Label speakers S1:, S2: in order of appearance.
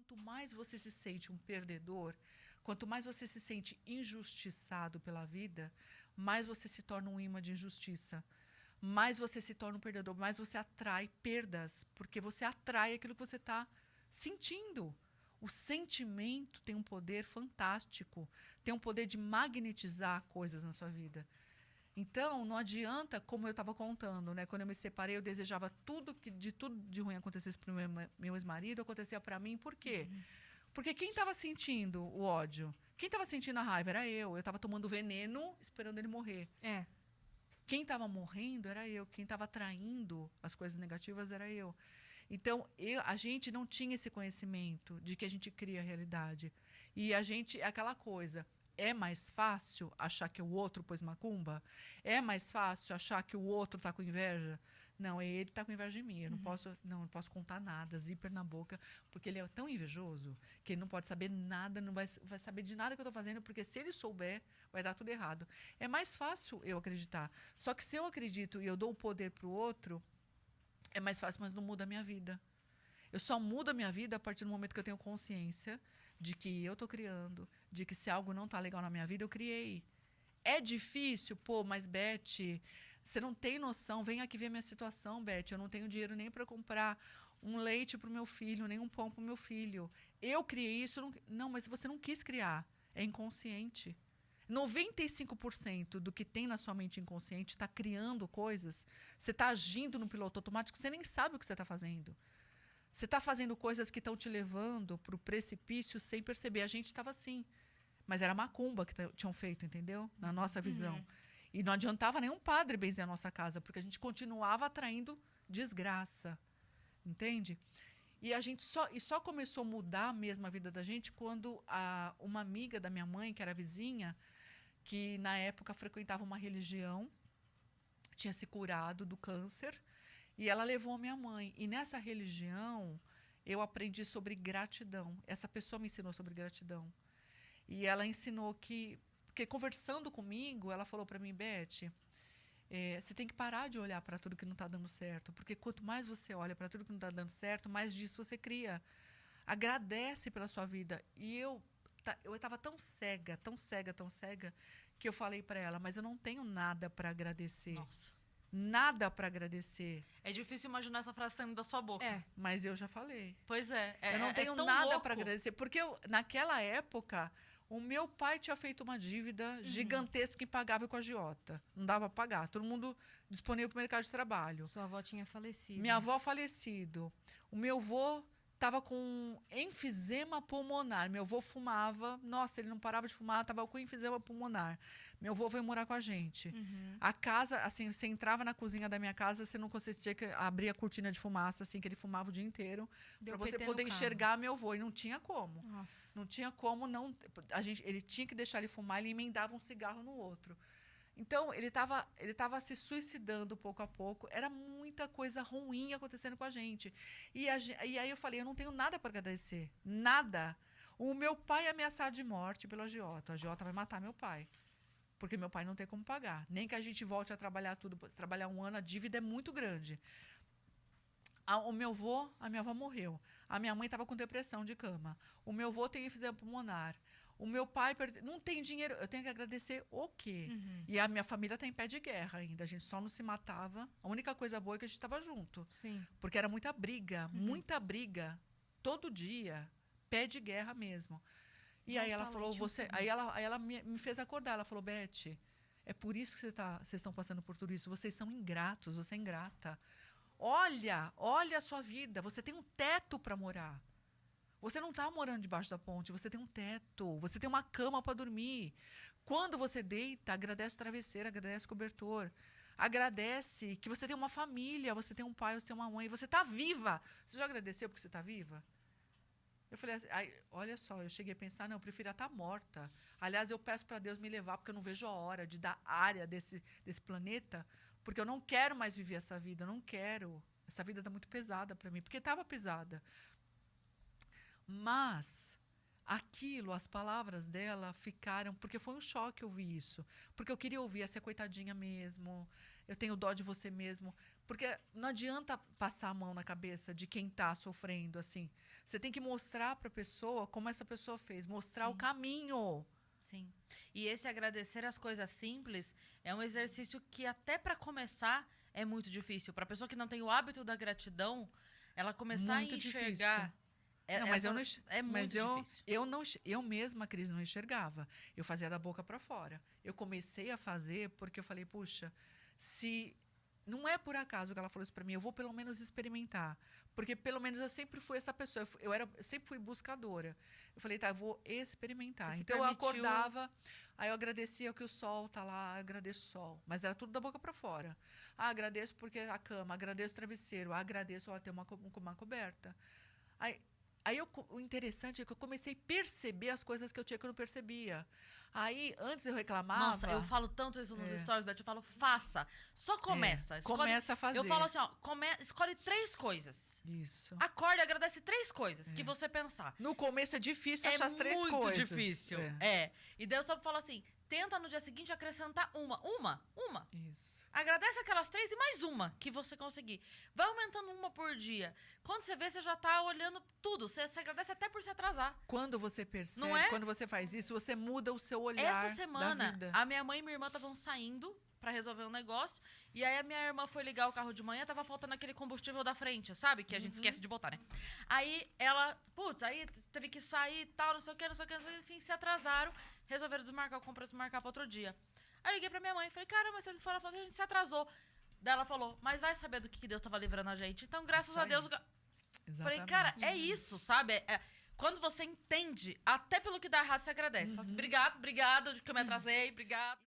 S1: quanto mais você se sente um perdedor, quanto mais você se sente injustiçado pela vida, mais você se torna um imã de injustiça. Mais você se torna um perdedor, mais você atrai perdas, porque você atrai aquilo que você está sentindo. O sentimento tem um poder fantástico, tem um poder de magnetizar coisas na sua vida. Então, não adianta, como eu estava contando, né? Quando eu me separei, eu desejava tudo de ruim acontecesse para o meu ex-marido, acontecia para mim. Por quê? Porque quem estava sentindo o ódio? Quem estava sentindo a raiva era eu. Eu estava tomando veneno, esperando ele morrer. Quem estava morrendo era eu. Quem estava atraindo as coisas negativas era eu. Então, a gente não tinha esse conhecimento de que a gente cria a realidade. E a gente, aquela coisa, é mais fácil achar que o outro pôs macumba? É mais fácil achar que o outro está com inveja? Não, ele está com inveja de mim. Eu não posso contar nada, zíper na boca, porque ele é tão invejoso que ele não pode saber nada, não vai saber de nada que eu estou fazendo, porque se ele souber, vai dar tudo errado. É mais fácil eu acreditar. Só que se eu acredito e eu dou o poder para o outro, é mais fácil, mas não muda a minha vida. Eu só mudo a minha vida a partir do momento que eu tenho consciência de que eu estou criando, de que se algo não está legal na minha vida, eu criei. É difícil? Pô, mas Beth, você não tem noção. Vem aqui ver minha situação, Beth. Eu não tenho dinheiro nem para comprar um leite para o meu filho, nem um pão para o meu filho. Eu criei isso? Não, mas você não quis criar. É inconsciente. 95% do que tem na sua mente inconsciente está criando coisas. Você está agindo no piloto automático, você nem sabe o que você está fazendo. Você está fazendo coisas que estão te levando para o precipício sem perceber. A gente estava assim. Mas era macumba que tinham feito, entendeu? Na nossa visão. E não adiantava nenhum padre benzer a nossa casa, porque a gente continuava atraindo desgraça. Entende? E a gente só começou a mudar mesmo a vida da gente quando uma amiga da minha mãe, que era vizinha, que na época frequentava uma religião, tinha se curado do câncer, e ela levou a minha mãe. E nessa religião, eu aprendi sobre gratidão. Essa pessoa me ensinou sobre gratidão. E ela ensinou porque conversando comigo, ela falou para mim, Beth, você tem que parar de olhar para tudo que não está dando certo, porque quanto mais você olha para tudo que não está dando certo, mais disso você cria. Agradece pela sua vida. E eu estava tão cega, tão cega, tão cega, que eu falei para ela, mas eu não tenho nada para agradecer.
S2: Nossa.
S1: Nada para agradecer.
S2: É difícil imaginar essa frase saindo da sua boca.
S1: Mas eu já falei.
S2: Pois é.
S1: Eu não tenho nada para agradecer. Porque naquela época, o meu pai tinha feito uma dívida gigantesca impagável com a agiota. Não dava para pagar. Todo mundo disponível para o mercado de trabalho.
S3: Sua avó tinha falecido.
S1: Minha avó falecido. O meu avô estava com enfisema pulmonar. Meu avô fumava. Nossa, ele não parava de fumar, estava com enfisema pulmonar. Meu avô veio morar com a gente. A casa, assim, você entrava na cozinha da minha casa, você não conseguia abrir a cortina de fumaça, assim, que ele fumava o dia inteiro, para você poder enxergar meu avô. E não tinha como.
S3: Nossa.
S1: Não tinha como, não. Ele tinha que deixar ele fumar, ele emendava um cigarro no outro. Então, ele tava se suicidando pouco a pouco. Era muita coisa ruim acontecendo com a gente. E aí eu falei, eu não tenho nada para agradecer. Nada. O meu pai é ameaçado de morte pelo agiota. O agiota vai matar meu pai. Porque meu pai não tem como pagar. Nem que a gente volte a trabalhar trabalhar um ano, a dívida é muito grande. O meu avô, a minha avó morreu. A minha mãe estava com depressão de cama. O meu avô tem enfisema pulmonar. O meu pai não tem dinheiro. Eu tenho que agradecer o quê? E a minha família está em pé de guerra ainda. A gente só não se matava. A única coisa boa é que a gente estava junto.
S3: Sim.
S1: Porque era muita briga. Muita briga. Todo dia. Pé de guerra mesmo. E aí ela falou, aí ela me fez acordar. Ela falou, Beth, é por isso que vocês estão passando por tudo isso. Vocês são ingratos, você é ingrata. Olha a sua vida. Você tem um teto para morar. Você não está morando debaixo da ponte, você tem um teto, você tem uma cama para dormir. Quando você deita, agradece o travesseiro, agradece o cobertor. Agradece que você tem uma família, você tem um pai, você tem uma mãe, você está viva. Você já agradeceu porque você está viva? Eu falei assim, olha só, eu cheguei a pensar, não, eu preferia estar morta. Aliás, eu peço para Deus me levar, porque eu não vejo a hora de dar área desse planeta, porque eu não quero mais viver essa vida, eu não quero. Essa vida está muito pesada para mim, porque estava pesada. Mas aquilo, as palavras dela ficaram... Porque foi um choque ouvir isso. Porque eu queria ouvir essa coitadinha mesmo. Eu tenho dó de você mesmo. Porque não adianta passar a mão na cabeça de quem está sofrendo, assim. Você tem que mostrar para a pessoa como essa pessoa fez, mostrar o caminho.
S2: Sim. E esse agradecer as coisas simples é um exercício que até para começar é muito difícil. Para a pessoa que não tem o hábito da gratidão, ela começar
S1: Muito
S2: a enxergar... É muito difícil.
S1: Eu mesma, Cris, não enxergava. Eu fazia da boca para fora. Eu comecei a fazer porque eu falei, puxa, se... Não é por acaso que ela falou isso para mim, eu vou pelo menos experimentar. Porque pelo menos eu sempre fui essa pessoa, eu sempre fui buscadora. Eu falei, tá, eu vou experimentar. Então eu acordava, aí eu agradecia que o sol tá lá, agradeço o sol. Mas era tudo da boca para fora. Ah, agradeço porque a cama, agradeço o travesseiro, agradeço ter uma coberta. Aí o interessante é que eu comecei a perceber as coisas que eu não percebia. Aí, antes eu reclamava...
S2: Nossa, eu falo tanto isso nos stories, Beth. Eu falo, faça. Só começa.
S1: Começa a fazer.
S2: Eu falo assim, ó, escolhe 3 coisas.
S1: Isso.
S2: Acorde e agradece 3 coisas que você pensar.
S1: No começo é difícil achar as 3 coisas.
S2: É muito difícil. E daí eu só falo assim, tenta no dia seguinte acrescentar uma.
S1: Isso.
S2: Agradece aquelas 3 e mais uma que você conseguir. Vai aumentando uma por dia. Quando você vê, você já tá olhando tudo. Você agradece até por se atrasar.
S1: Quando você percebe,
S2: não é?
S1: Quando você faz isso, você muda o seu olhar.
S2: Essa semana,
S1: da vida.
S2: a minha mãe e minha irmã estavam saindo pra resolver um negócio. E aí a minha irmã foi ligar o carro de manhã, tava faltando aquele combustível da frente, sabe? Que a gente esquece de botar, né? Aí ela, aí teve que sair e tal, não sei o que, enfim, se atrasaram. Resolveram desmarcar o compromisso, marcar pra outro dia. Aí eu liguei pra minha mãe e falei, caramba, vocês foram fazer, a gente se atrasou. Daí ela falou, mas vai saber do que Deus tava livrando a gente. Então, graças a Deus...
S1: Exatamente.
S2: Falei, cara, é isso, sabe? Quando você entende, até pelo que dá errado, você agradece. Fala assim, obrigado de que eu me atrasei, obrigado.